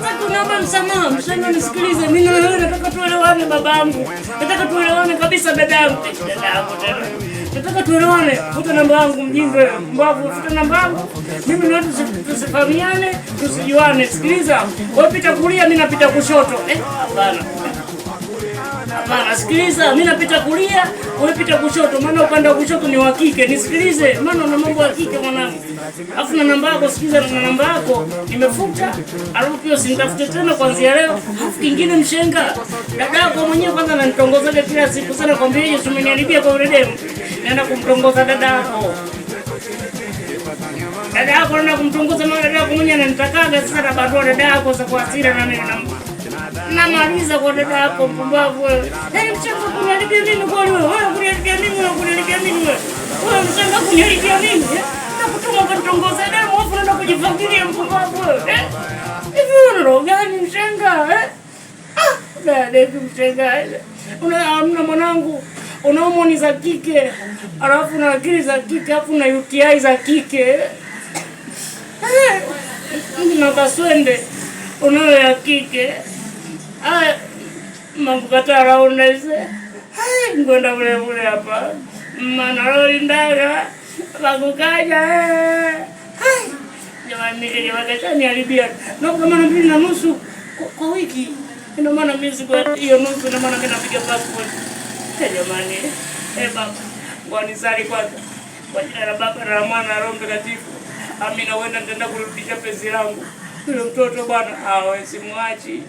Naomba msamaha, nisikilize. Mimi na wewe nataka tuelewane babangu. Nataka tuelewane kabisa dadangu. Nataka tuelewane. Futa namba yangu mjinga, mbavu, futa namba yangu. Mimi na wewe tusifahamiane, tusijuane. Sikiliza. Wewe pita kulia, mimi napita kushoto. Hapana. Hapana, sikiliza. Mimi napita kulia, wewe pita kushoto. Maana upande wa kushoto ni wa kike. Nisikilize. Maana una mambo ya kike mwanangu. Alafu na namba yako, sikiliza, na namba yako nimefuta. Alafu pia usinitafute tena kuanzia leo. Alafu kingine mshenga. Dada yako mwenyewe kwanza ananitongozaga kila siku sana, kwambia yeye umeniharibia kwa urede. Naenda kumtongoza dada yako. Dada yako anaenda kumtongoza, maana dada yako mwenyewe ananitakaga sana, bado dada yako za kwa hasira na nini namaliza kwa dada yako mpumbavu wewe. Mshenga kuniharibia mimi kwa wewe. Wewe kuniharibia mimi, wewe kuniharibia mimi wewe. Wewe mshenga kuniharibia mimi. Nakutuma kutongoza demu afu naenda kujifagilia mpumbavu wewe. Hivi una roho gani mshenga? Dada mshenga. Una mwanangu, una homoni za kike, alafu na akili za kike, alafu na UTI za kike. Na kaswende unayo ya kike. Mambukatara unaweze. Ngwenda ule hapa. Manaroli ndaga. Bagukaja. Jamani, wakachani haribia. Na kama na 2.5 kwa wiki. Ndio maana mimi siku hiyo nusu, ndio maana mimi napiga passport. Jamani, baba, wanisali kwanza. Kwa jina la Baba na la Mwana na Roho Mtakatifu. Amina. Wewe ndio nitaenda kurudisha pesa langu. Yule mtoto bwana, simwachi.